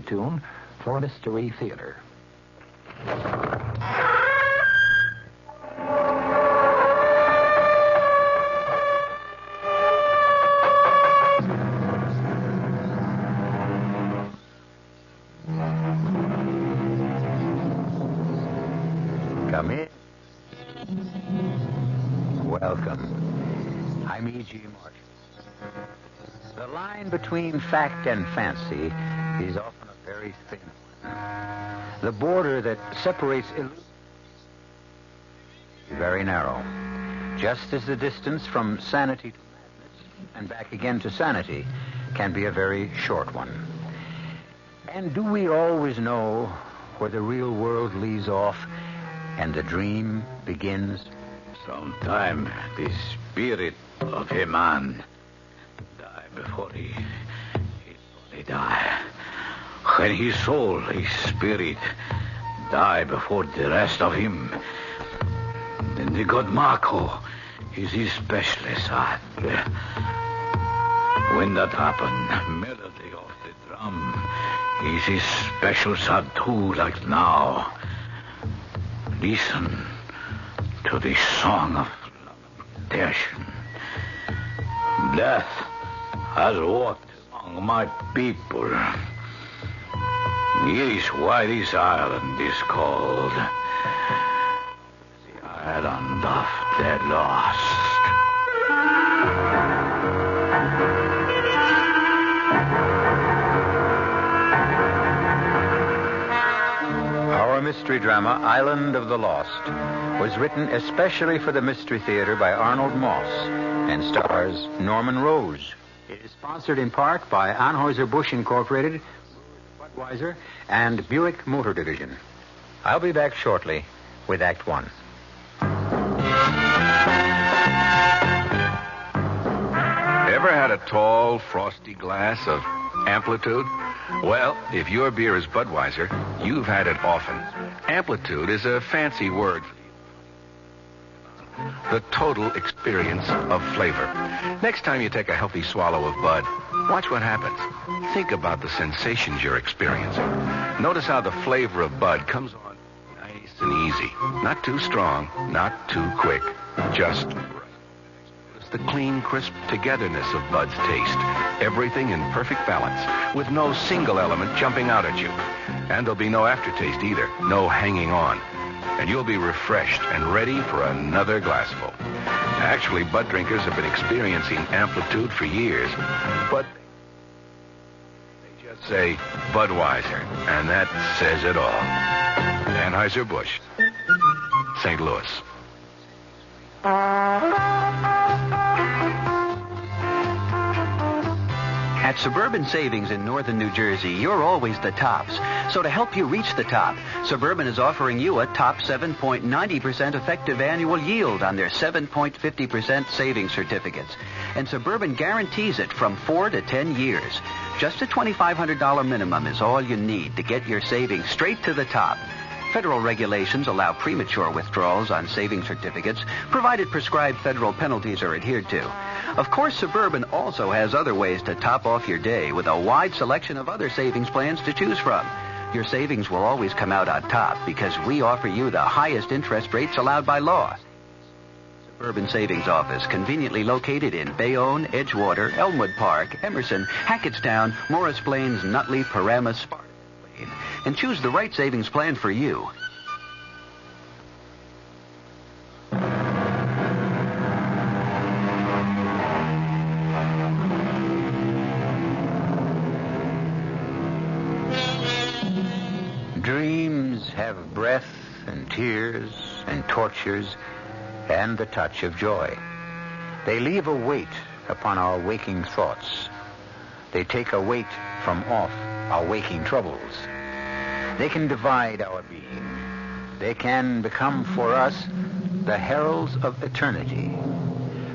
tune for Mystery Theater. Come in. Welcome. I'm E.G. Marshall. The line between fact and fancy is often a very thin one. The border that separates illusion is very narrow, just as the distance from sanity to madness and back again to sanity can be a very short one. And do we always know where the real world leaves off and the dream begins? Sometime the spirit of a man die before his body die. When his soul, his spirit, die before the rest of him, then the god Marco is his specially sad. When that happened, melody of the drum is his special sad too, like now. Listen to the song of lamentation. Death has walked among my people. Yes, why this island is called the Island of the Lost. Our mystery drama, Island of the Lost, was written especially for the Mystery Theater by Arnold Moss and stars Norman Rose. It is sponsored in part by Anheuser-Busch Incorporated, Budweiser, and Buick Motor Division. I'll be back shortly with Act One. Ever had a tall, frosty glass of Amplitude? Well, if your beer is Budweiser, you've had it often. Amplitude is a fancy word for the total experience of flavor. Next time you take a healthy swallow of Bud, watch what happens. Think about the sensations you're experiencing. Notice how the flavor of Bud comes on nice and easy. Not too strong, not too quick, just right. Notice the clean, crisp togetherness of Bud's taste. Everything in perfect balance, with no single element jumping out at you. And there'll be no aftertaste either, no hanging on. And you'll be refreshed and ready for another glassful. Actually, Bud drinkers have been experiencing Amplitude for years, but they just say Budweiser, and that says it all. Anheuser-Busch, St. Louis. At Suburban Savings in northern New Jersey, you're always the tops. So to help you reach the top, Suburban is offering you a top 7.90% effective annual yield on their 7.50% savings certificates. And Suburban guarantees it from 4 to 10 years. Just a $2,500 minimum is all you need to get your savings straight to the top. Federal regulations allow premature withdrawals on savings certificates, provided prescribed federal penalties are adhered to. Of course, Suburban also has other ways to top off your day with a wide selection of other savings plans to choose from. Your savings will always come out on top because we offer you the highest interest rates allowed by law. Suburban Savings Office, conveniently located in Bayonne, Edgewater, Elmwood Park, Emerson, Hackettstown, Morris Plains, Nutley, Paramus, Sparta. And choose the right savings plan for you. Dreams have breath and tears and tortures and the touch of joy. They leave a weight upon our waking thoughts. They take a weight from off our waking troubles. They can divide our being. They can become for us the heralds of eternity.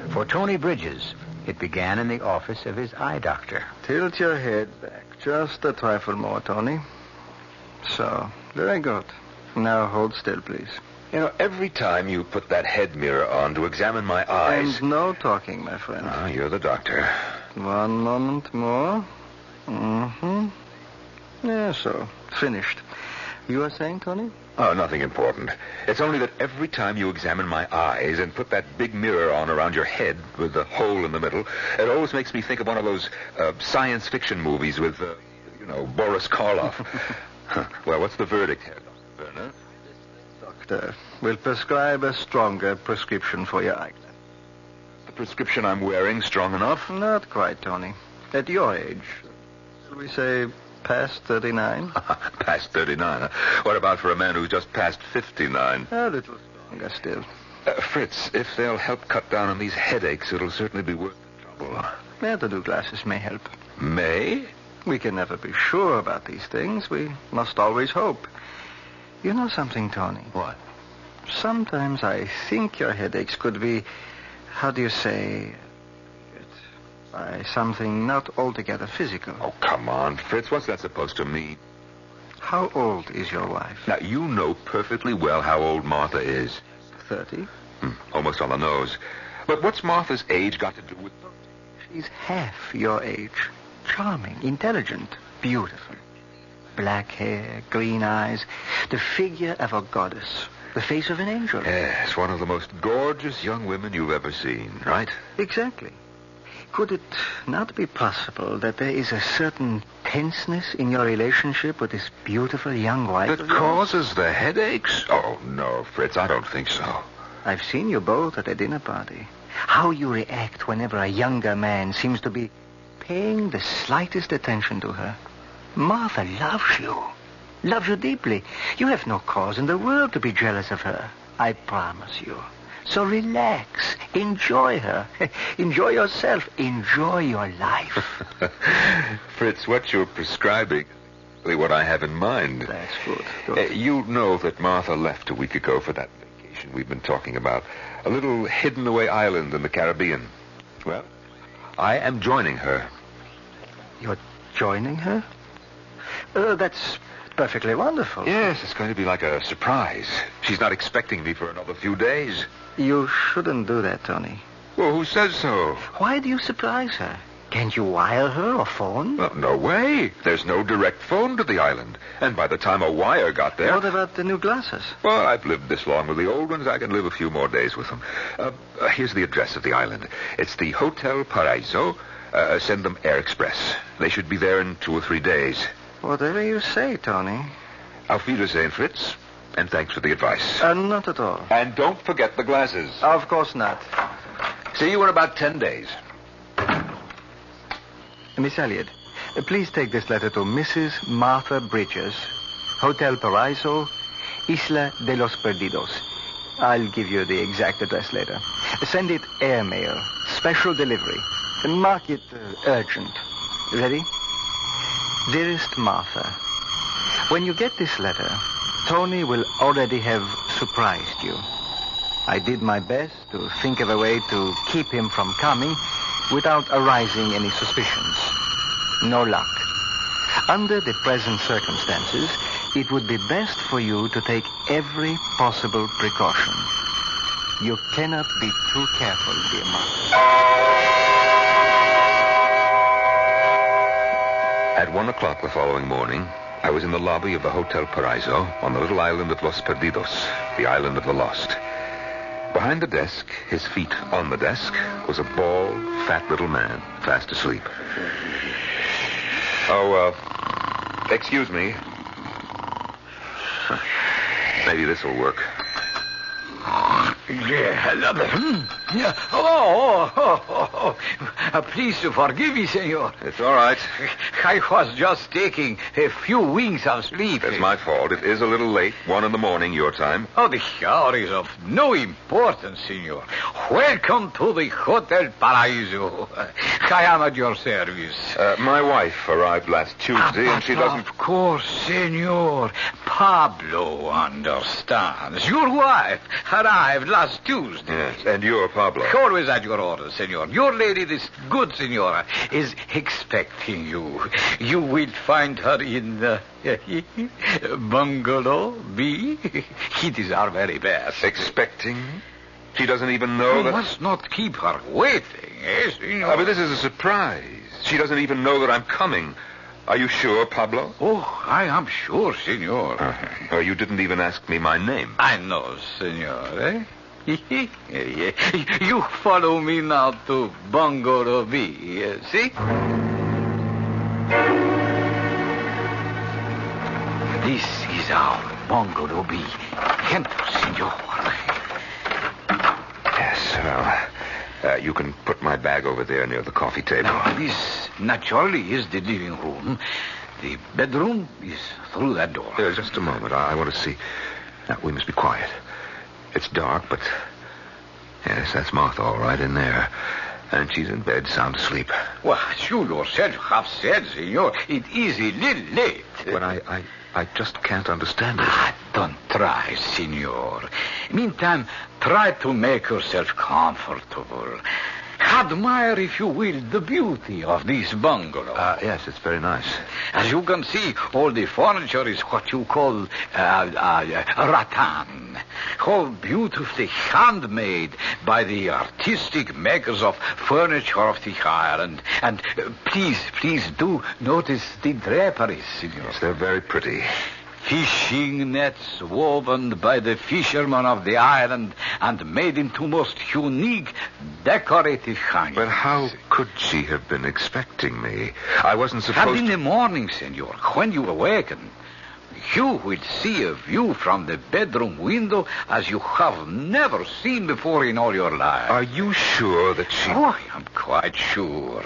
For Tony Bridges, it began in the office of his eye doctor. Tilt your head back just a trifle more, Tony. So, very good. Now hold still, please. You know, every time you put that head mirror on to examine my eyes... And no talking, my friend. Ah, you're the doctor. One moment more. Mm-hmm. Yes, so. Finished. You were saying, Tony? Oh, nothing important. It's only that every time you examine my eyes and put that big mirror on around your head with the hole in the middle, it always makes me think of one of those science fiction movies with, Boris Karloff. Well, what's the verdict here, Dr. Werner? Doctor, we'll prescribe a stronger prescription for your eyeglass. The prescription I'm wearing strong enough? Not quite, Tony. At your age, shall we say past 39? Past 39, huh? What about for a man who's just past 59? A little stronger still. Fritz, if they'll help cut down on these headaches, it'll certainly be worth the trouble. Yeah, the new glasses may help. May? We can never be sure about these things. We must always hope. You know something, Tony? What? Sometimes I think your headaches could be, how do you say, by something not altogether physical. Oh, come on, Fritz. What's that supposed to mean? How old is your wife? Now, you know perfectly well how old Martha is. 30. Almost on the nose. But what's Martha's age got to do with... She's half your age. Charming, intelligent, beautiful. Black hair, green eyes, the figure of a goddess, the face of an angel. Yes, one of the most gorgeous young women you've ever seen, right? Exactly. Could it not be possible that there is a certain tenseness in your relationship with this beautiful young wife That of yours? causes the headaches? Oh, no, Fritz, I don't think so. I've seen you both at a dinner party. How you react whenever a younger man seems to be paying the slightest attention to her. Martha loves you. Loves you deeply. You have no cause in the world to be jealous of her. I promise you. So relax. Enjoy her. Enjoy yourself. Enjoy your life. Fritz, what you're prescribing is exactly what I have in mind. That's good. You know that Martha left a week ago for that vacation we've been talking about. A little hidden-away island in the Caribbean. Well, I am joining her. You're joining her? That's perfectly wonderful. Yes, it's going to be like a surprise. She's not expecting me for another few days. You shouldn't do that, Tony. Well, who says so? Why do you surprise her? Can't you wire her or phone? Well, no way. There's no direct phone to the island. And by the time a wire got there... What about the new glasses? Well, I've lived this long with the old ones. I can live a few more days with them. Here's the address of the island. It's the Hotel Paraiso. Send them Air Express. They should be there in 2 or 3 days. Whatever you say, Tony. Auf Wiedersehen, Fritz. And thanks for the advice. Not at all. And don't forget the glasses. Of course not. See you in about 10 days. Miss Elliot, please take this letter to Mrs. Martha Bridges, Hotel Paraiso, Isla de los Perdidos. I'll give you the exact address later. Send it airmail, special delivery. Mark it urgent. Ready? Dearest Martha, when you get this letter, Tony will already have surprised you. I did my best to think of a way to keep him from coming without arousing any suspicions. No luck. Under the present circumstances, it would be best for you to take every possible precaution. You cannot be too careful, dear Martha. At 1 o'clock the following morning, I was in the lobby of the Hotel Paraiso on the little island of Los Perdidos, the island of the lost. Behind the desk, his feet on the desk, was a bald, fat little man, fast asleep. Excuse me. Maybe this will work. Please forgive me, senor. It's all right. I was just taking a few winks of sleep. It's my fault. It is a little late. 1 in the morning, your time. Oh, the hour is of no importance, senor. Welcome to the Hotel Paraiso. I am at your service. My wife arrived last Tuesday, and she doesn't... Of course, senor. Pablo understands. Your wife arrived last Tuesday. Yes, and you're Pablo. Always at your orders, senor. Your lady, this good senora, is expecting you. You will find her in Bungalow B. It is our very best. Expecting? She doesn't even know that... You must not keep her waiting, eh, senor? But this is a surprise. She doesn't even know that I'm coming. Are you sure, Pablo? Oh, I am sure, senor. Oh, you didn't even ask me my name. I know, senor, eh? You follow me now to Bungalow B, see? This is our Bungalow B. Enter, senor. Yes, well, you can put my bag over there near the coffee table. Now, this naturally is the living room. The bedroom is through that door. Just a moment. I want to see. Now, we must be quiet. It's dark, but... Yes, that's Martha all right in there. And she's in bed, sound asleep. Well, you yourself have said, senor, it is a little late. But I just can't understand it. Don't try, senor. Meantime, try to make yourself comfortable. Admire, if you will, the beauty of this bungalow. Yes, it's very nice. As you can see, all the furniture is what you call rattan. All beautifully handmade by the artistic makers of furniture of the island. And please do notice the draperies, senor. Yes, they're very pretty. Fishing nets woven by the fishermen of the island and made into most unique decorative hangings. But how could she have been expecting me? I wasn't supposed And in the morning, senor, when you awaken, you will see a view from the bedroom window as you have never seen before in all your life. Are you sure that she... Oh, I am quite sure.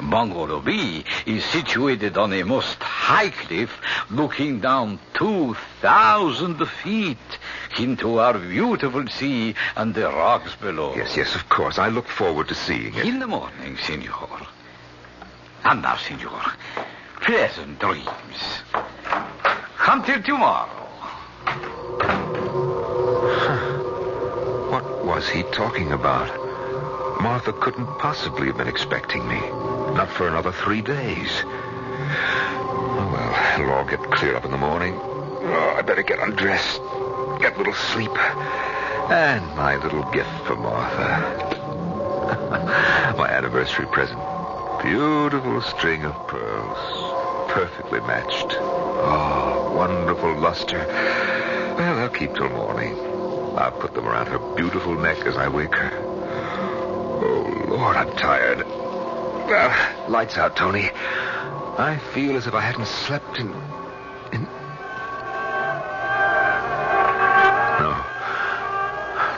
Bungalow B is situated on a most high cliff looking down 2,000 feet into our beautiful sea and the rocks below. Yes, of course. I look forward to seeing it. In the morning, senor. And now, senor, pleasant dreams. Until tomorrow. What was he talking about? Martha couldn't possibly have been expecting me. Not for another 3 days. Oh, well, it'll all get clear up in the morning. Oh, I better get undressed. Get a little sleep. And my little gift for Martha. My anniversary present. Beautiful string of pearls. Perfectly matched. Oh, wonderful luster. Well, they'll keep till morning. I'll put them around her beautiful neck as I wake her. Oh, Lord, I'm tired. Well, lights out, Tony. I feel as if I hadn't slept in...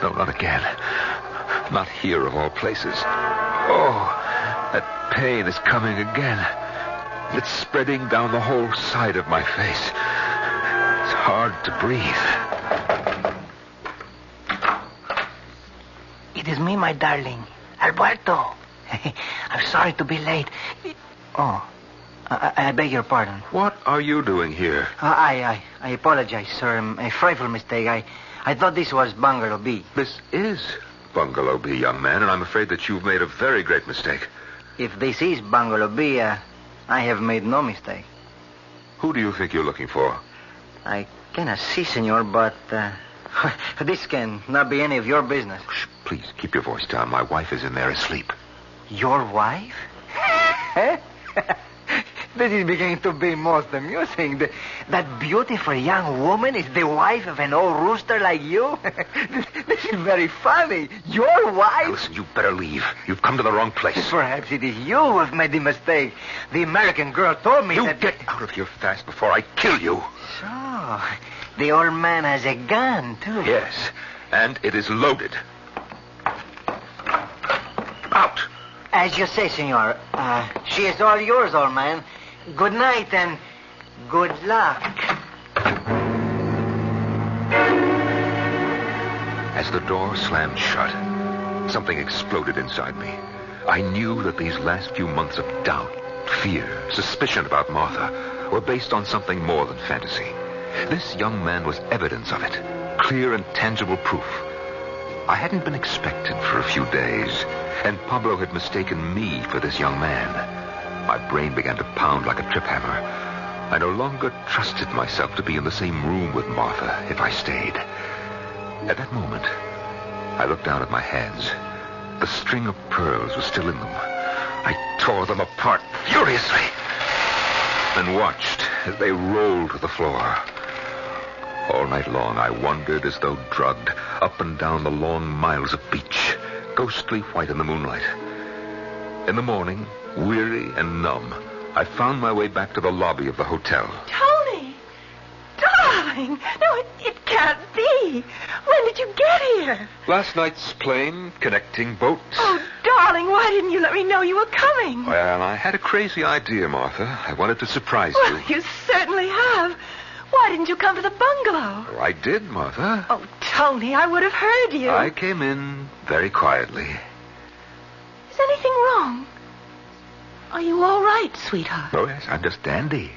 No, not again. Not here, of all places. Oh, that pain is coming again. It's spreading down the whole side of my face. It's hard to breathe. It is me, my darling. Alberto. I'm sorry to be late. Oh, I beg your pardon. What are you doing here? I apologize, sir. A frightful mistake. I thought this was Bungalow B. This is Bungalow B, young man, and I'm afraid that you've made a very great mistake. If this is Bungalow B, I have made no mistake. Who do you think you're looking for? I cannot see, senor, but this can not be any of your business. Shh, please, keep your voice down. My wife is in there asleep. Your wife? This is beginning to be most amusing. That beautiful young woman is the wife of an old rooster like you? This is very funny. Your wife? Now, listen, you better leave. You've come to the wrong place. Perhaps it is you who have made the mistake. The American girl told me You that... get out of here fast before I kill you. So, the old man has a gun, too. Yes, and it is loaded. Out. As you say, senor. She is all yours, old man. Good night and good luck. As the door slammed shut, something exploded inside me. I knew that these last few months of doubt, fear, suspicion about Martha were based on something more than fantasy. This young man was evidence of it, clear and tangible proof. I hadn't been expected for a few days, and Pablo had mistaken me for this young man. My brain began to pound like a trip hammer. I no longer trusted myself to be in the same room with Martha if I stayed. At that moment, I looked down at my hands. The string of pearls was still in them. I tore them apart furiously. and watched as they rolled to the floor. All night long, I wandered as though drugged up and down the long miles of beach, ghostly white in the moonlight. In the morning, weary and numb, I found my way back to the lobby of the hotel. Tony! Darling! No, it can't be. When did you get here? Last night's plane, connecting boats. Oh, darling, why didn't you let me know you were coming? Well, I had a crazy idea, Martha. I wanted to surprise Well, you. you certainly have. Why didn't you come to the bungalow? Oh, I did, Martha. Oh, Tony, I would have heard you. I came in very quietly. Is anything wrong? Are you all right, sweetheart? Oh, yes, I'm just dandy.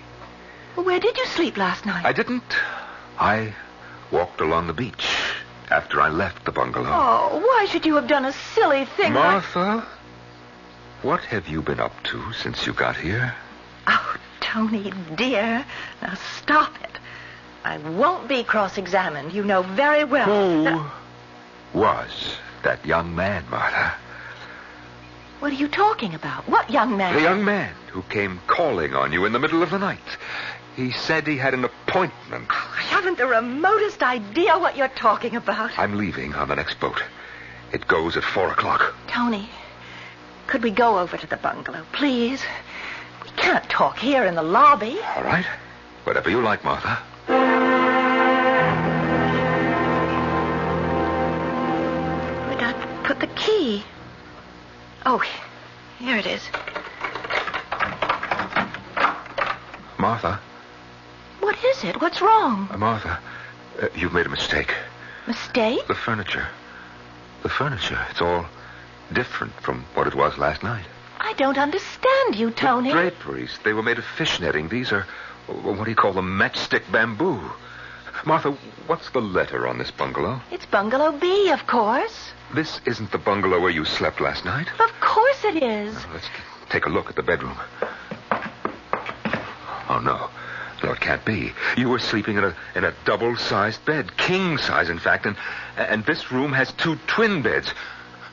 Well, where did you sleep last night? I didn't. I walked along the beach after I left the bungalow. Oh, why should you have done a silly thing Martha, what have you been up to since you got here? Oh, Tony, dear. Now stop it. I won't be cross-examined. You know very well. Who was that young man, Martha? What are you talking about? What young man? The young man who came calling on you in the middle of the night. He said he had an appointment. I haven't the remotest idea what you're talking about. I'm leaving on the next boat. It goes at 4:00. Tony, could we go over to the bungalow, please? We can't talk here in the lobby. All right. Whatever you like, Martha. Where'd I put the key? Oh, here it is. Martha. What is it? What's wrong? Martha, you've made a mistake. Mistake? The furniture. It's all different from what it was last night. I don't understand you, Tony. The draperies, they were made of fish netting. These are, what do you call them, matchstick bamboo. Martha, what's the letter on this bungalow? It's Bungalow B, of course. This isn't the bungalow where you slept last night? Of course it is. Let's take a look at the bedroom. Oh, no. No, it can't be. You were sleeping in a double-sized bed, king size, in fact, and this room has 2 twin beds.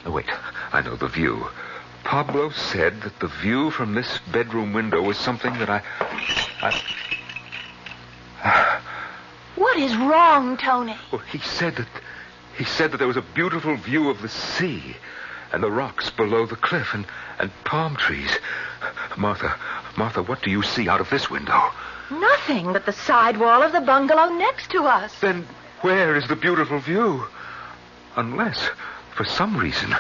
No, wait, I know the view. Pablo said that the view from this bedroom window was something that I... What is wrong, Tony? Well, he said that there was a beautiful view of the sea and the rocks below the cliff and palm trees. Martha, what do you see out of this window? Nothing but the side wall of the bungalow next to us. Then where is the beautiful view? Unless, for some reason,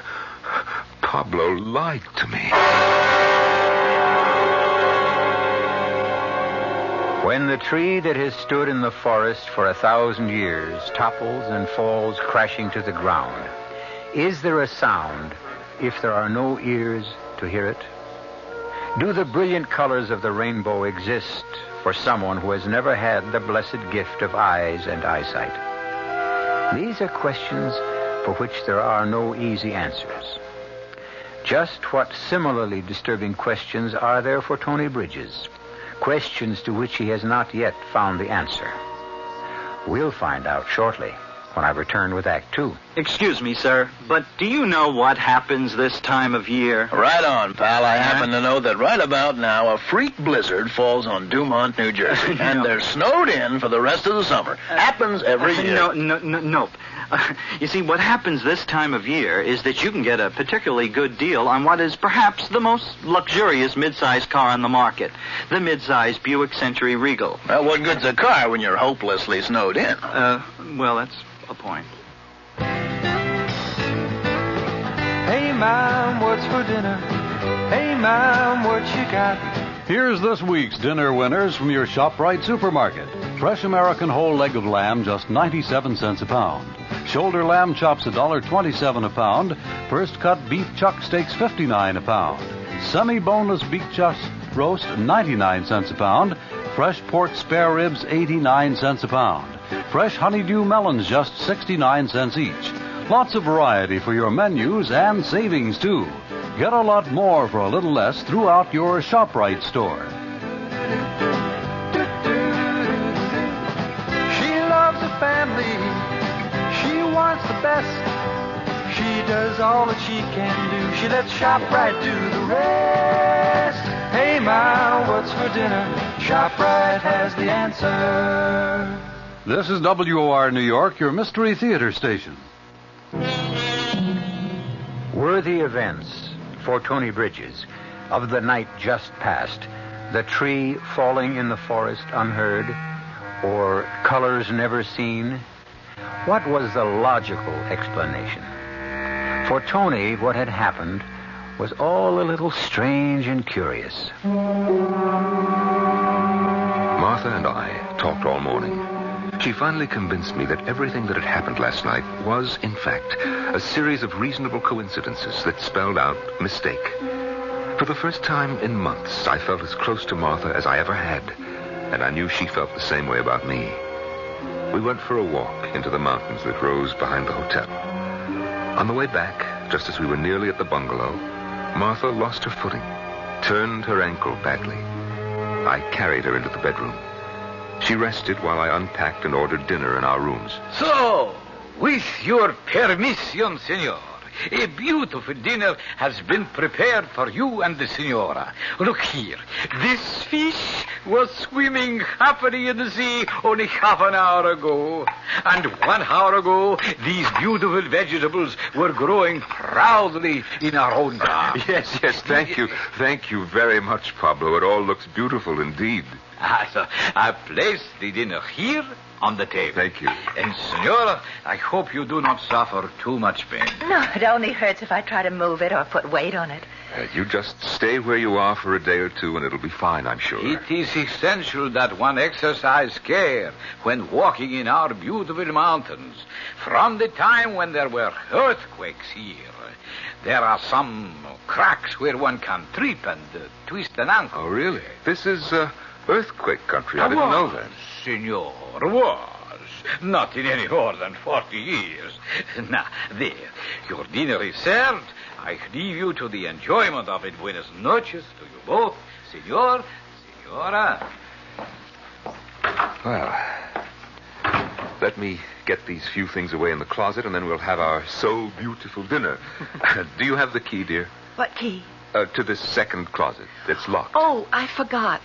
Pablo lied to me. When the tree that has stood in the forest for 1,000 years topples and falls crashing to the ground, is there a sound if there are no ears to hear it? Do the brilliant colors of the rainbow exist for someone who has never had the blessed gift of eyes and eyesight? These are questions for which there are no easy answers. Just what similarly disturbing questions are there for Tony Bridges? Questions to which he has not yet found the answer. We'll find out shortly when I return with Act 2. Excuse me, sir, but do you know what happens this time of year? Right on, pal. I happen to know that right about now a freak blizzard falls on Dumont, New Jersey, and they're snowed in for the rest of the summer. Happens every year. No. You see, what happens this time of year is that you can get a particularly good deal on what is perhaps the most luxurious mid-size car on the market, the mid-size Buick Century Regal. Well, what good's a car when you're hopelessly snowed in? Well, that's a point. Hey, Mom, what's for dinner? Hey, Mom, what you got? Here's this week's dinner winners from your ShopRite supermarket. Fresh American whole leg of lamb, just 97 cents a pound. Shoulder lamb chops, $1.27 a pound. First cut beef chuck steaks, 59 a pound. Semi-boneless beef chuck roast, 99 cents a pound. Fresh pork spare ribs, 89 cents a pound. Fresh honeydew melons, just 69 cents each. Lots of variety for your menus and savings, too. Get a lot more for a little less throughout your ShopRite store. She loves her family. She wants the best. She does all that she can do. She lets ShopRite do the rest. Hey, Ma, what's for dinner? ShopRite has the answer. This is WOR New York, your Mystery Theater station. Worthy events for Tony Bridges of the night just past. The tree falling in the forest unheard, or colors never seen. What was the logical explanation? For Tony, what had happened was all a little strange and curious. Martha and I talked all morning. She finally convinced me that everything that had happened last night was, in fact, a series of reasonable coincidences that spelled out mistake. For the first time in months, I felt as close to Martha as I ever had, and I knew she felt the same way about me. We went for a walk into the mountains that rose behind the hotel. On the way back, just as we were nearly at the bungalow, Martha lost her footing, turned her ankle badly. I carried her into the bedroom. She rested while I unpacked and ordered dinner in our rooms. So, with your permission, senor, a beautiful dinner has been prepared for you and the senora. Look here. This fish was swimming happily in the sea only half an hour ago. And 1 hour ago, these beautiful vegetables were growing proudly in our own garden. Yes, thank you. Thank you very much, Pablo. It all looks beautiful indeed. So I placed the dinner here on the table. Thank you. And, senora, I hope you do not suffer too much pain. No, it only hurts if I try to move it or put weight on it. You just stay where you are for a day or two, and it'll be fine, I'm sure. It is essential that one exercise care when walking in our beautiful mountains. From the time when there were earthquakes here, there are some cracks where one can trip and twist an ankle. Oh, really? This is earthquake country. I didn't know that. Senor, was. Not in any more than 40 years. Now, there. Your dinner is served. I leave you to the enjoyment of it. Buenas noches to you both. Senor, senora. Well, let me get these few things away in the closet, and then we'll have our so beautiful dinner. Do you have the key, dear? What key? To this second closet. It's locked. Oh, I forgot.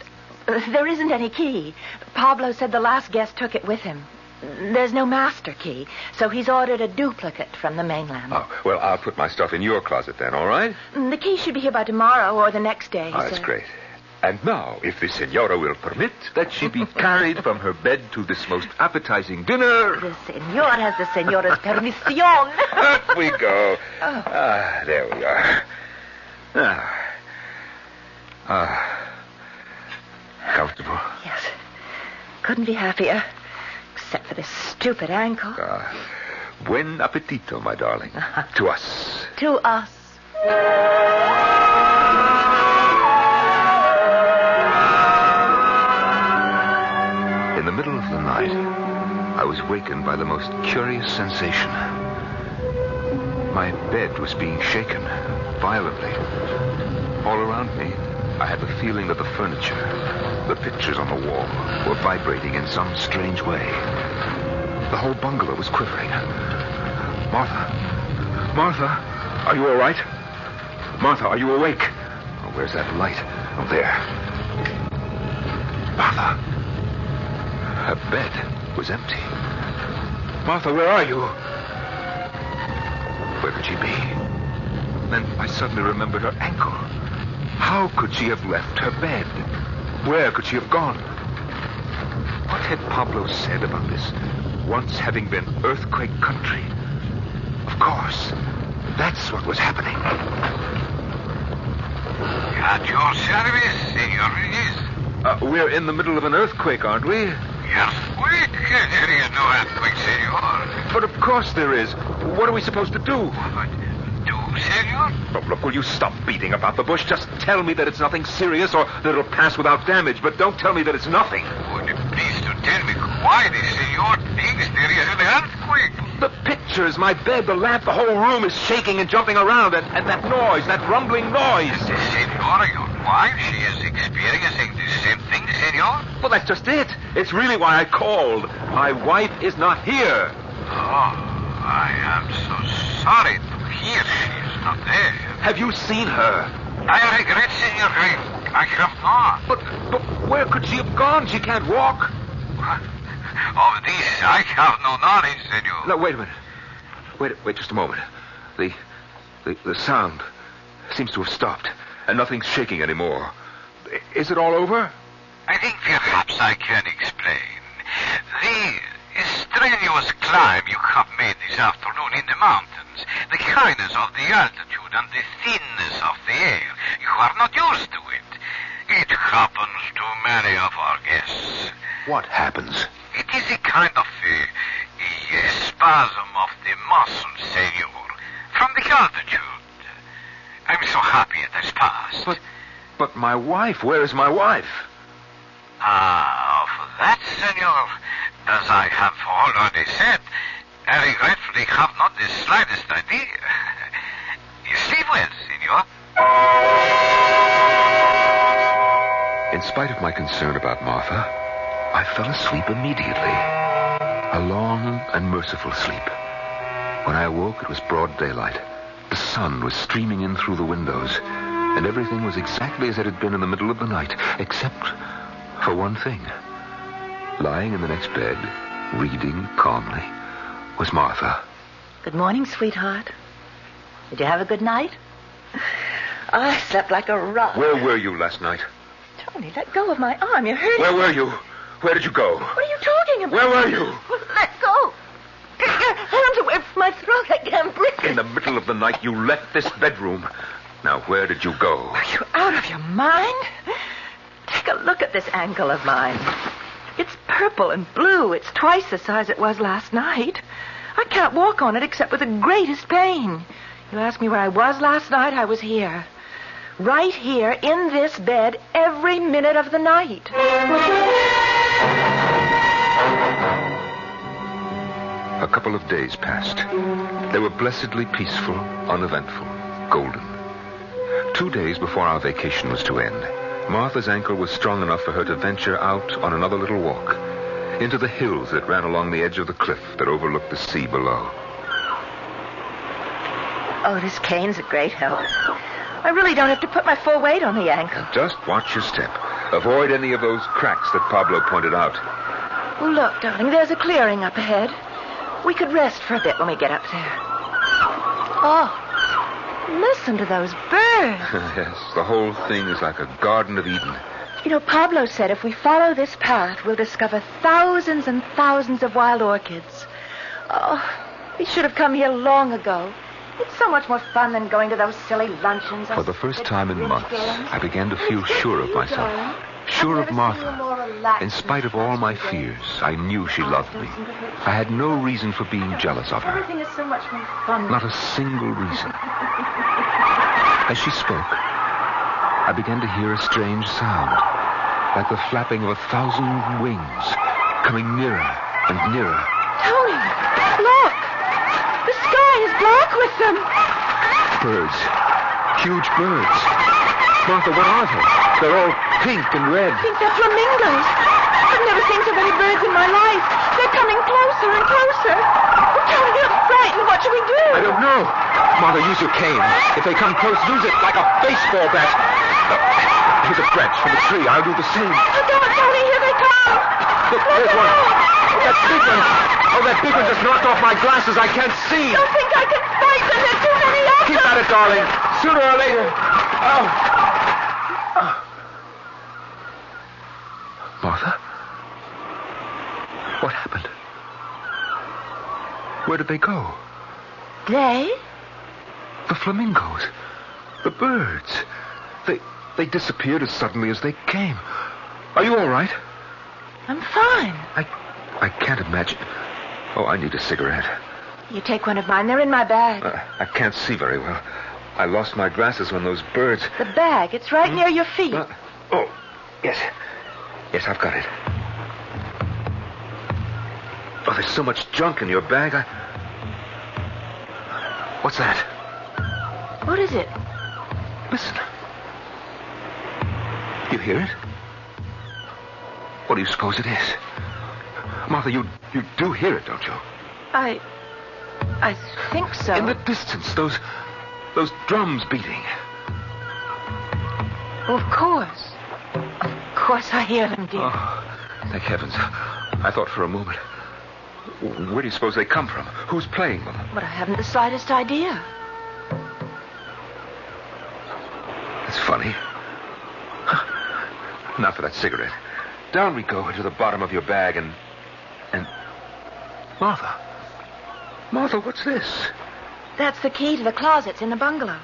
There isn't any key. Pablo said the last guest took it with him. There's no master key, so he's ordered a duplicate from the mainland. Oh, well, I'll put my stuff in your closet then, all right? The key should be here by tomorrow or the next day. Oh, that's great. And now, if the senora will permit, that she be carried from her bed to this most appetizing dinner. The senor has the senora's permission. Up we go. Oh. There we are. Comfortable. Yes. Couldn't be happier. Except for this stupid ankle. Buen appetito, my darling. To us. To us. In the middle of the night, I was wakened by the most curious sensation. My bed was being shaken violently. All around me, I had the feeling that the furniture, the pictures on the wall, were vibrating in some strange way. The whole bungalow was quivering. Martha, are you all right? Martha, are you awake? Oh, where's that light? Oh, there. Martha. Her bed was empty. Martha, where are you? Where could she be? Then I suddenly remembered her ankle. How could she have left her bed? Where could she have gone? What had Pablo said about this once having been earthquake country? Of course, that's what was happening. At your service, senor Bridges. We're in the middle of an earthquake, aren't we? Earthquake? There is no earthquake, senor. But of course there is. What are we supposed to do? Senor? Oh, look, will you stop beating about the bush? Just tell me that it's nothing serious or that it'll pass without damage, but don't tell me that it's nothing. Would you please to tell me why the senor thinks there is an earthquake? The pictures, my bed, the lamp, the whole room is shaking and jumping around, and that noise, that rumbling noise. The senora, your wife, she is experiencing the same thing, senor? Well, that's just it. It's really why I called. My wife is not here. Oh, I am so sorry to hear she is not there. Have you seen her? I regret, senor. I have not. But where could she have gone? She can't walk. Of this, I have no knowledge, senor. No, wait a minute. Wait just a moment. The sound seems to have stopped, and nothing's shaking anymore. Is it all over? I think perhaps I can explain. The strenuous climb you have made this afternoon in the mountains, the kindness of the altitude and the thinness of the air, you are not used to it. It happens to many of our guests. What happens? It is a kind of a spasm of the muscles, senor, from the altitude. I'm so happy it has passed. But my wife, where is my wife? For that, senor, as I have already said, I regretfully have not the slightest idea. You sleep well, senor. In spite of my concern about Martha, I fell asleep immediately. A long and merciful sleep. When I awoke, it was broad daylight. The sun was streaming in through the windows, and everything was exactly as it had been in the middle of the night, except for one thing. Lying in the next bed, reading calmly, was Martha. Good morning, sweetheart. Did you have a good night? I slept like a rock. Where were you last night? Tony, let go of my arm. You're hurting. Where were you? Where did you go? What are you talking about? Where were you? Well, let go. Get your hands away from my throat. I can't breathe. In the middle of the night, you left this bedroom. Now, where did you go? Are you out of your mind? Take a look at this ankle of mine. It's purple and blue. It's twice the size it was last night. I can't walk on it except with the greatest pain. You asked me where I was last night. I was here. Right here in this bed every minute of the night. A couple of days passed. They were blessedly peaceful, uneventful, golden. 2 days before our vacation was to end, Martha's ankle was strong enough for her to venture out on another little walk into the hills that ran along the edge of the cliff that overlooked the sea below. Oh, this cane's a great help. I really don't have to put my full weight on the ankle. Just watch your step. Avoid any of those cracks that Pablo pointed out. Oh, look, darling, there's a clearing up ahead. We could rest for a bit when we get up there. Oh, listen to those birds. Yes, the whole thing is like a Garden of Eden. You know, Pablo said if we follow this path, we'll discover thousands and thousands of wild orchids. Oh, we should have come here long ago. It's so much more fun than going to those silly luncheons. For the first time in months, I began to feel sure of myself. Sure of Martha. In spite of all my fears, I knew she loved me. I had no reason for being jealous of her. Everything is so much more fun. Not a single reason. As she spoke, I began to hear a strange sound, like the flapping of 1,000 wings, coming nearer and nearer. Tony, look! The sky is black with them. Birds. Huge birds. Martha, what are they? They're all pink and red. I think they're flamingos. I've never seen so many birds in my life. They're coming closer and closer. Oh, Tony, you're frightened. What should we do? I don't know. Martha, use your cane. If they come close, use it like a baseball bat. Here's a branch from the tree. I'll do the same. Oh, don't, Tony. Here they come. Look, there's one. Oh, that big one. Oh, that big one just knocked off my glasses. I can't see. Don't think I can fight them. There's too many of them. Keep at it, darling. Sooner or later. Oh. Martha? What happened? Where did they go? They? The flamingos. The birds. They disappeared as suddenly as they came. Are you all right? I'm fine. I can't imagine. Oh, I need a cigarette. You take one of mine. They're in my bag. I can't see very well. I lost my glasses when those birds... The bag. It's right near your feet. Oh, yes. Yes, I've got it. Oh, there's so much junk in your bag. What's that? What is it? Listen. You hear it? What do you suppose it is? Martha, you do hear it, don't you? I think so. In the distance, those drums beating. Oh, of course. Of course I hear them, dear. Oh, thank heavens. I thought for a moment. Where do you suppose they come from? Who's playing them? But I haven't the slightest idea. That's funny. Now for that cigarette. Down we go into the bottom of your bag and... Martha. Martha, what's this? That's the key to the closets in the bungalow.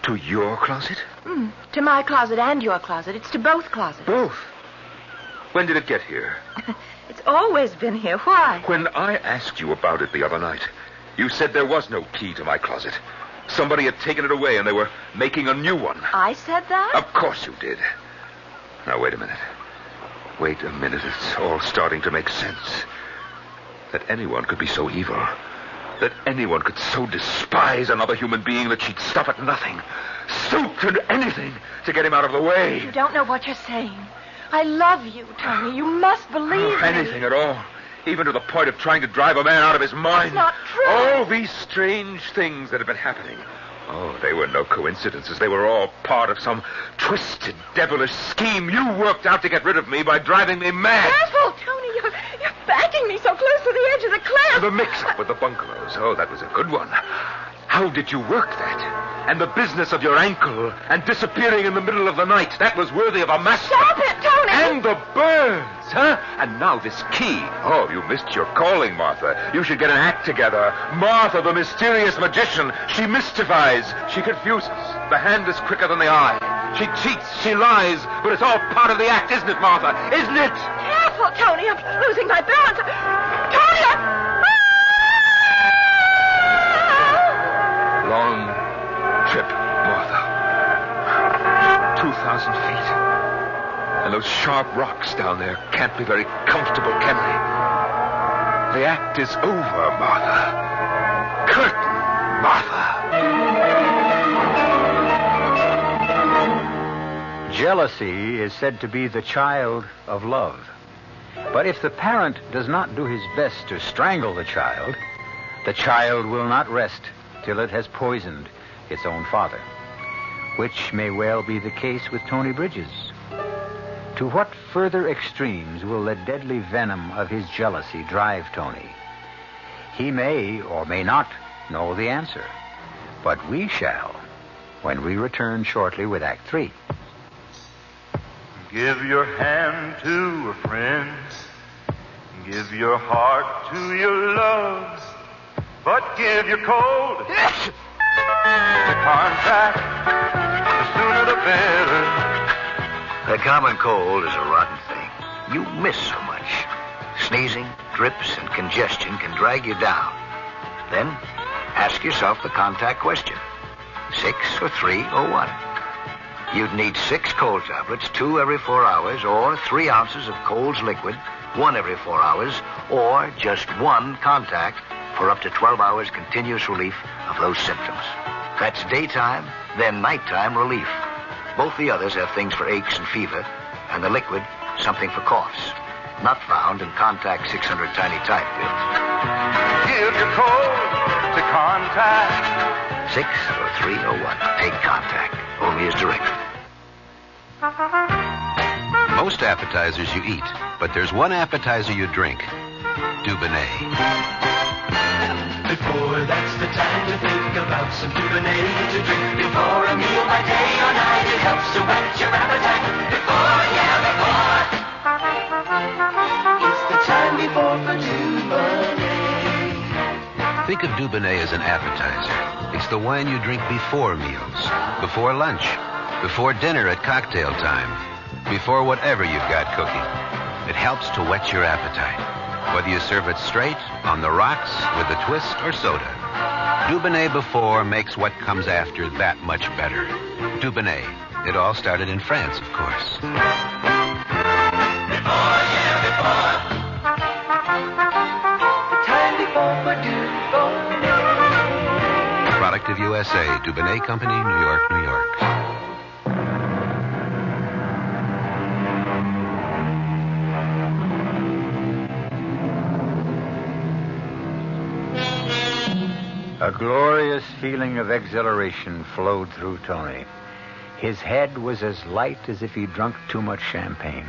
To your closet? To my closet and your closet. It's to both closets. Both? When did it get here? It's always been here. Why? When I asked you about it the other night, you said there was no key to my closet. Somebody had taken it away and they were making a new one. I said that? Of course you did. Now, wait a minute. Wait a minute. It's all starting to make sense. That anyone could be so evil. That anyone could so despise another human being that she'd stop at nothing. Stoop to anything to get him out of the way. You don't know what you're saying. I love you, Tony. You must believe me. Anything at all. Even to the point of trying to drive a man out of his mind. It's not true. All these strange things that have been happening. Oh, they were no coincidences. They were all part of some twisted, devilish scheme you worked out to get rid of me by driving me mad. Careful, Tony. You're backing me so close to the edge of the cliff. The mix-up with the bungalows. Oh, that was a good one. How did you work that? And the business of your ankle and disappearing in the middle of the night. That was worthy of a master. Stop it, Tony! And the birds, huh? And now this key. Oh, you missed your calling, Martha. You should get an act together. Martha, the mysterious magician. She mystifies. She confuses. The hand is quicker than the eye. She cheats. She lies. But it's all part of the act, isn't it, Martha? Isn't it? Careful, Tony. I'm losing my balance. Tony, Long trip, Martha. 2,000 feet. And those sharp rocks down there can't be very comfortable, can they? The act is over, Martha. Curtain, Martha. Jealousy is said to be the child of love. But if the parent does not do his best to strangle the child will not rest till it has poisoned its own father, which may well be the case with Tony Bridges. To what further extremes will the deadly venom of his jealousy drive Tony? He may or may not know the answer, but we shall when we return shortly with Act 3. Give your hand to a friend, give your heart to your love, but give your cold to contact. The sooner the better. The common cold is a rotten thing. You miss so much. Sneezing, drips, and congestion can drag you down. Then ask yourself the contact question. 6 or 3 or 1. You'd need 6 cold tablets, 2 every 4 hours, or 3 ounces of Cold's liquid, 1 every 4 hours, or just 1 contact for up to 12 hours continuous relief of those symptoms. That's daytime, then nighttime relief. Both the others have things for aches and fever, and the liquid, something for coughs. Not found in Contact 600 Tiny Type pills. Give your cold to contact. 6 or 3 or 1. Take Contact. Only as directed. Most appetizers you eat, but there's one appetizer you drink. Dubonnet. Before that's the time to think about some Dubonnet to drink. Before a meal by day or night, it helps to whet your appetite. Before it's the time before for Dubonnet. Think of Dubonnet as an appetizer. It's the wine you drink before meals, before lunch, before dinner at cocktail time, before whatever you've got cooking. It helps to whet your appetite. Whether you serve it straight, on the rocks, with a twist, or soda. Dubonnet before makes what comes after that much better. Dubonnet. It all started in France, of course. Before. The time before for Dubonnet. A product of USA, Dubonnet Company, New York, New York. A glorious feeling of exhilaration flowed through Tony. His head was as light as if he'd drunk too much champagne.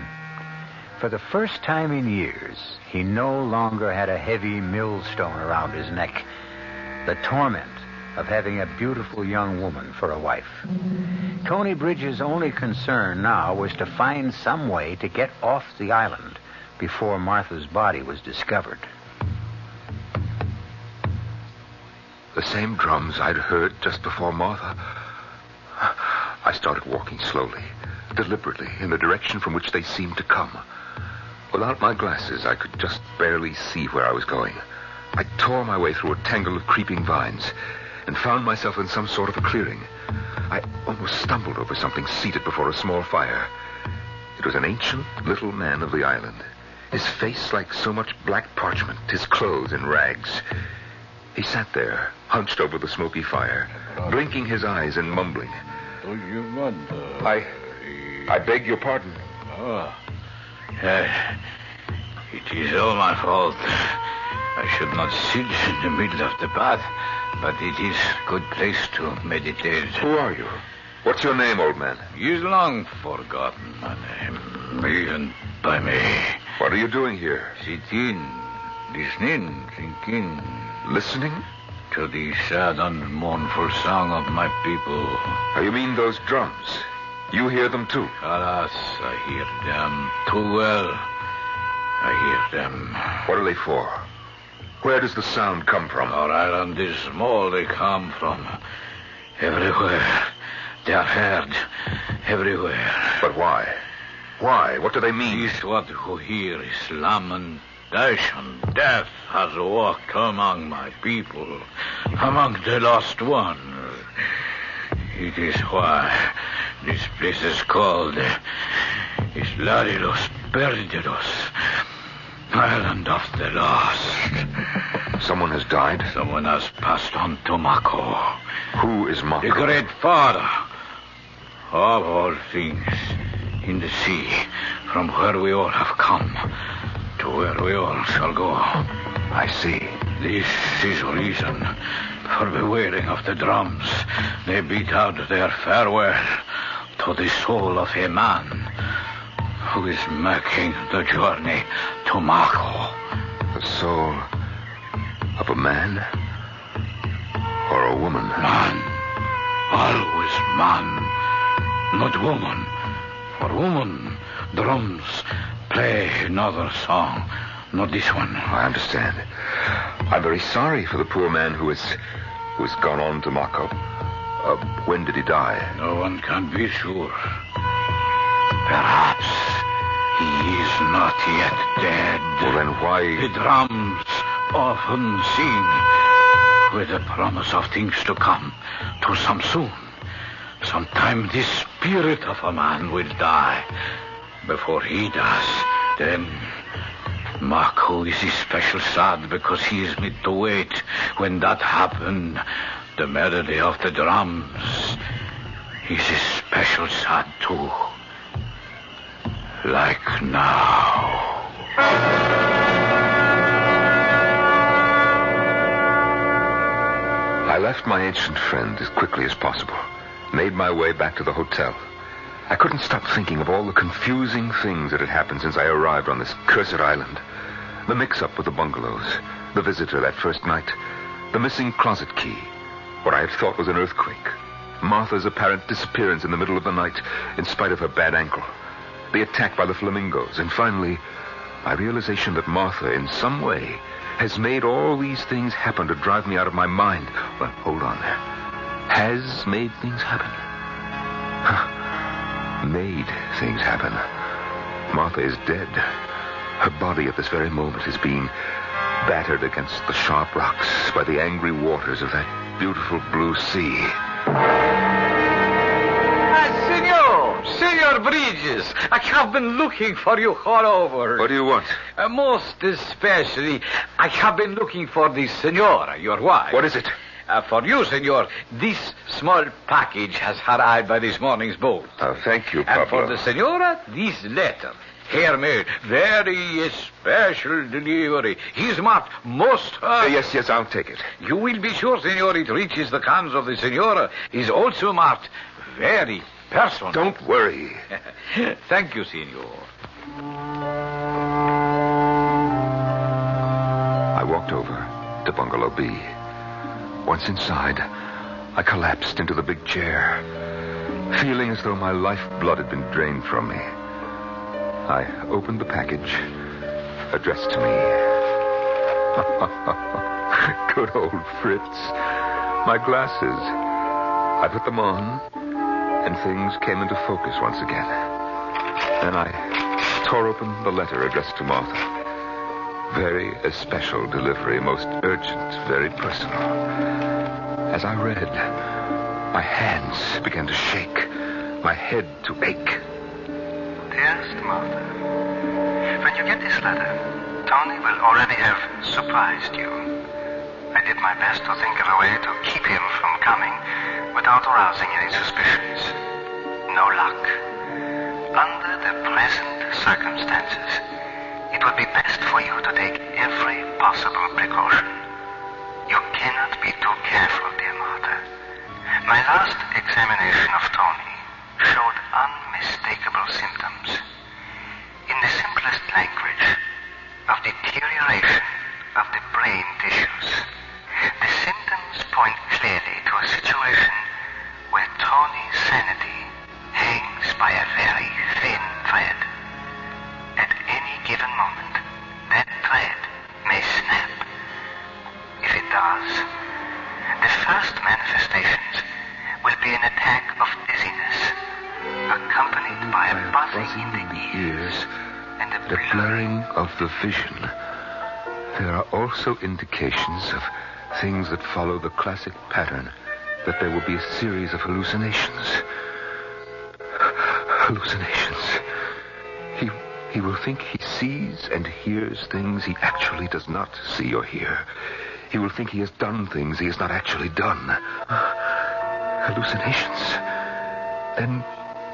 For the first time in years, he no longer had a heavy millstone around his neck. The torment of having a beautiful young woman for a wife. Tony Bridges' only concern now was to find some way to get off the island before Martha's body was discovered. The same drums I'd heard just before Martha. I started walking slowly, deliberately, in the direction from which they seemed to come. Without my glasses, I could just barely see where I was going. I tore my way through a tangle of creeping vines and found myself in some sort of a clearing. I almost stumbled over something seated before a small fire. It was an ancient little man of the island, his face like so much black parchment, his clothes in rags. He sat there, hunched over the smoky fire, blinking his eyes and mumbling. I beg your pardon. It is all my fault. I should not sit in the middle of the bath, but it is a good place to meditate. Who are you? What's your name, old man? He is long forgotten, my name, even by me. What are you doing here? Sitting, listening, thinking. Listening? To the sad and mournful song of my people. Oh, you mean those drums? You hear them too? Alas, I hear them too well. I hear them. What are they for? Where does the sound come from? Our island is small. They come from everywhere. They are heard everywhere. But why? Why? What do they mean? This what you hear is lamentation. Death has walked among my people, among the lost one. It is why this place is called Isla de los Perdidos, Island of the Lost. Someone has died? Someone has passed on to Mako. Who is Mako? The great father of all things in the sea, from where we all have come to where we all shall go. I see. This is reason for the wailing of the drums. They beat out their farewell to the soul of a man who is making the journey to Mako. The soul of a man or a woman? Man. Always man, not woman. For woman, drums play another song, not this one. I understand. I'm very sorry for the poor man who has gone on to Mako. When did he die? No one can be sure. Perhaps he is not yet dead. Well, then why... The drums often sing with the promise of things to come, to some soon. Sometime the spirit of a man will die. Before he does, then Mako is especially sad because he is made to wait. When that happened, the melody of the drums is especially sad too. Like now. I left my ancient friend as quickly as possible. Made my way back to the hotel. I couldn't stop thinking of all the confusing things that had happened since I arrived on this cursed island. The mix-up with the bungalows, the visitor that first night, the missing closet key, what I had thought was an earthquake, Martha's apparent disappearance in the middle of the night in spite of her bad ankle, the attack by the flamingos, and finally, my realization that Martha, in some way, has made all these things happen to drive me out of my mind. Well, hold on there. Has made things happen. Made things happen. Martha is dead. Her body at this very moment is being battered against the sharp rocks by the angry waters of that beautiful blue sea. Senor Bridges, I have been looking for you all over. What do you want? Most especially, I have been looking for the senora, your wife. What is it? For you, senor, this small package has arrived by this morning's boat. Thank you, Papa. And for the senora, this letter. Handmade, very special delivery. He's marked most Yes, I'll take it. You will be sure, senor, it reaches the hands of the senora. He's also marked very person. Don't worry. Thank you, senor. I walked over to Bungalow B. Once inside, I collapsed into the big chair, feeling as though my lifeblood had been drained from me. I opened the package addressed to me. Good old Fritz. My glasses. I put them on, and things came into focus once again. Then I tore open the letter addressed to Martha. Very especial delivery, most urgent, very personal. As I read, my hands began to shake, my head to ache. Dearest Martha, when you get this letter, Tony will already have surprised you. I did my best to think of a way to keep him from coming without arousing any suspicions. No luck. Under the present circumstances, it would be best for you to take every possible precaution. You cannot be too careful, dear Martha. My last examination of Tony showed unmistakable symptoms. In the simplest language, of deterioration of the brain tissues. The symptoms point clearly to a situation where Tony's sanity hangs by a very thin thread. At any given moment, that thread may snap. If it does, the first manifestations will be an attack of dizziness, accompanied by a buzzing in the ears and the blurring of the vision. There are also indications of things that follow the classic pattern, that there will be a series of hallucinations. Hallucinations. He will think he sees and hears things he actually does not see or hear. He will think he has done things he has not actually done. Hallucinations. Then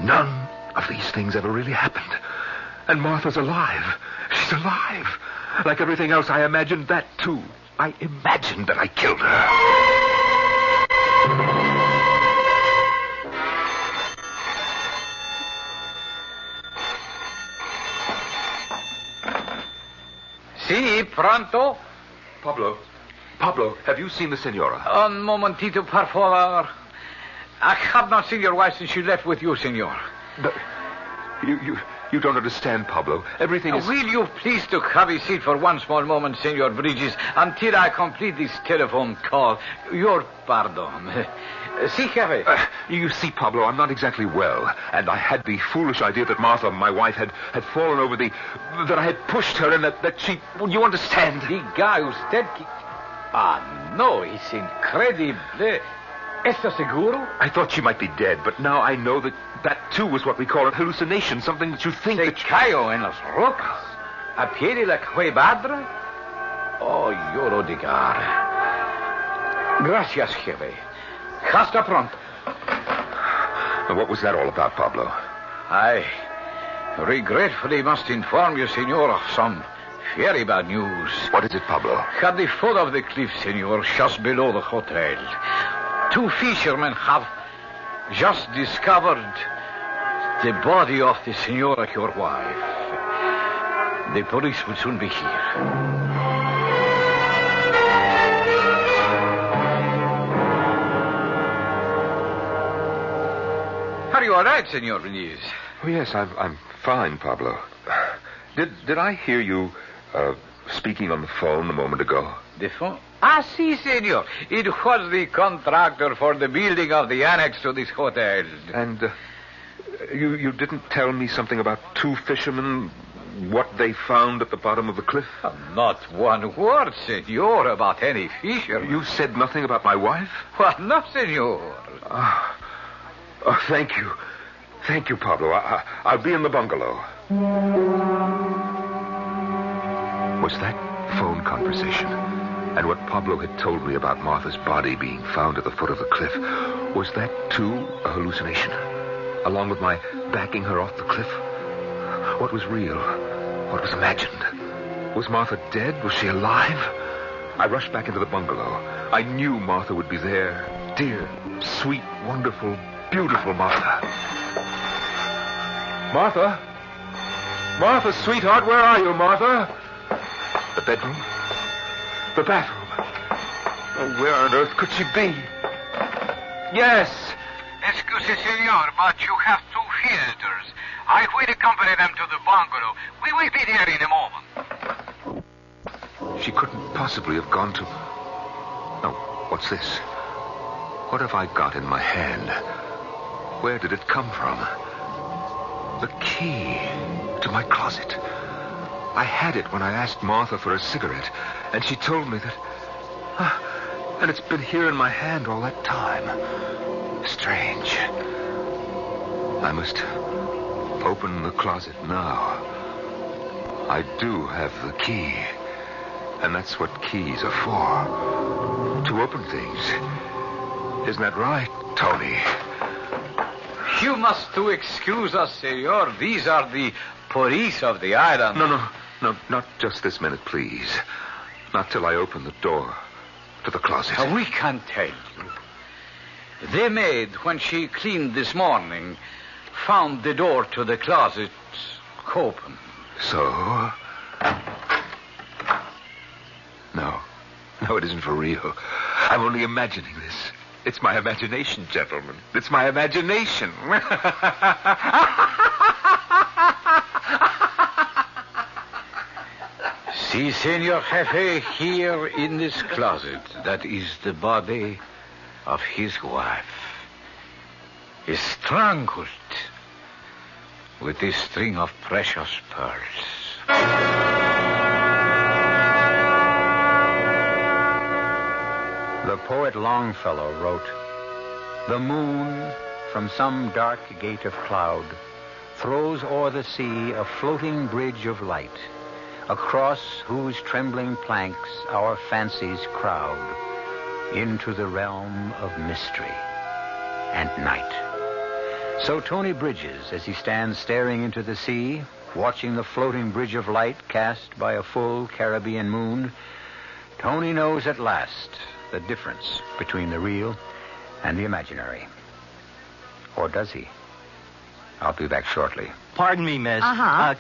none of these things ever really happened. And Martha's alive. She's alive. Like everything else, I imagined that, too. I imagined that I killed her. Si, pronto? Pablo, have you seen the senora? Un momentito, por favor. I have not seen your wife since she left with you, senor. But you don't understand, Pablo. Everything is... Will you please to have a seat for one small moment, Senor Bridges, until I complete this telephone call? Your pardon. Si, Jefe. You see, Pablo, I'm not exactly well, and I had the foolish idea that Martha, my wife, had fallen over that I had pushed her and that she... You understand? Diga usted que... Ah, no, it's incredible. ¿Estás seguro? I thought she might be dead, but now I know that too was what we call a hallucination, something that you think Se cayó en las rocas. A pie de la cuevadra. Oh, lloro de cara. Gracias, jefe. Hasta pronto. What was that all about, Pablo? I regretfully must inform you, senor, of some very bad news. What is it, Pablo? At the foot of the cliff, senor, just below the hotel, 2 fishermen have just discovered the body of the senora, your wife. The police will soon be here. Are you all right, Senor Benitez? Oh, yes, I'm fine, Pablo. Did I hear you speaking on the phone a moment ago? The phone? Ah, si, senor. It was the contractor for the building of the annex to this hotel. And you didn't tell me something about 2 fishermen, what they found at the bottom of the cliff? Not one word, senor, about any fishermen. You said nothing about my wife? Well, no, senor. Oh, thank you. Thank you, Pablo. I'll be in the bungalow. Was that phone conversation and what Pablo had told me about Martha's body being found at the foot of the cliff, was that, too, a hallucination? Along with my backing her off the cliff? What was real? What was imagined? Was Martha dead? Was she alive? I rushed back into the bungalow. I knew Martha would be there. Dear, sweet, wonderful, beautiful, Martha. Martha? Martha, sweetheart, where are you, Martha? The bedroom? The bathroom? Oh, where on earth could she be? Yes. Excuse me, senor, but you have two visitors. I will accompany them to the bungalow. We will be there in a moment. She couldn't possibly have gone to... No, what's this? What have I got in my hand? Where did it come from? The key to my closet. I had it when I asked Martha for a cigarette, and she told me that... and it's been here in my hand all that time. Strange. I must open the closet now. I do have the key, and that's what keys are for. To open things. Isn't that right, Tony? You must excuse us, senor. These are the police of the island. No, not just this minute, please. Not till I open the door to the closet. We can tell you. The maid, when she cleaned this morning, found the door to the closet open. So? No, it isn't for real. I'm only imagining this. It's my imagination, gentlemen. It's my imagination. See, Senor Jefe, here in this closet, that is the body of his wife. Is strangled with this string of precious pearls. The poet Longfellow wrote, "The moon, from some dark gate of cloud, throws o'er the sea a floating bridge of light, across whose trembling planks our fancies crowd into the realm of mystery and night." So Tony Bridges, as he stands staring into the sea, watching the floating bridge of light cast by a full Caribbean moon, Tony knows at last the difference between the real and the imaginary. Or does he? I'll be back shortly. Pardon me, miss.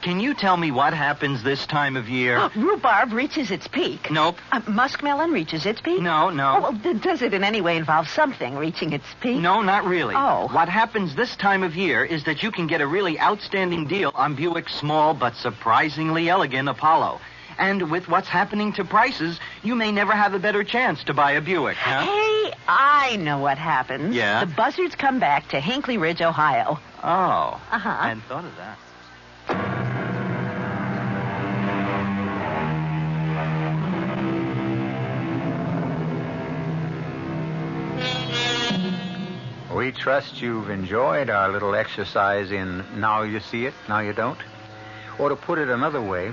Can you tell me what happens this time of year? Rhubarb reaches its peak. Nope. Muskmelon reaches its peak? No. Oh, well, does it in any way involve something reaching its peak? No, not really. Oh. What happens this time of year is that you can get a really outstanding deal on Buick's small but surprisingly elegant Apollo. And with what's happening to prices, you may never have a better chance to buy a Buick, huh? Hey, I know what happens. Yeah? The buzzards come back to Hinckley Ridge, Ohio. Oh. I hadn't thought of that. We trust you've enjoyed our little exercise in Now You See It, Now You Don't. Or to put it another way,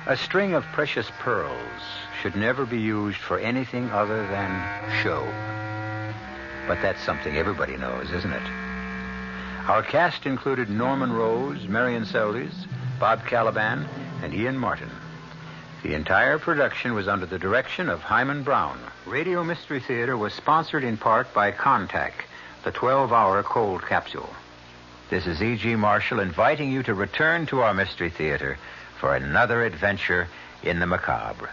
a string of precious pearls should never be used for anything other than show. But that's something everybody knows, isn't it? Our cast included Norman Rose, Marion Seldes, Bob Caliban, and Ian Martin. The entire production was under the direction of Hyman Brown. Radio Mystery Theater was sponsored in part by Contact, the 12-hour cold capsule. This is E.G. Marshall inviting you to return to our Mystery Theater for another adventure in the macabre.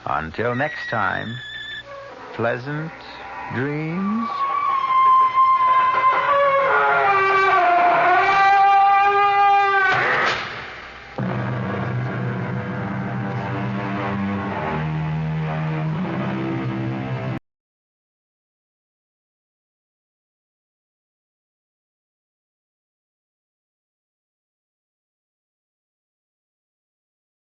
Until next time, pleasant dreams.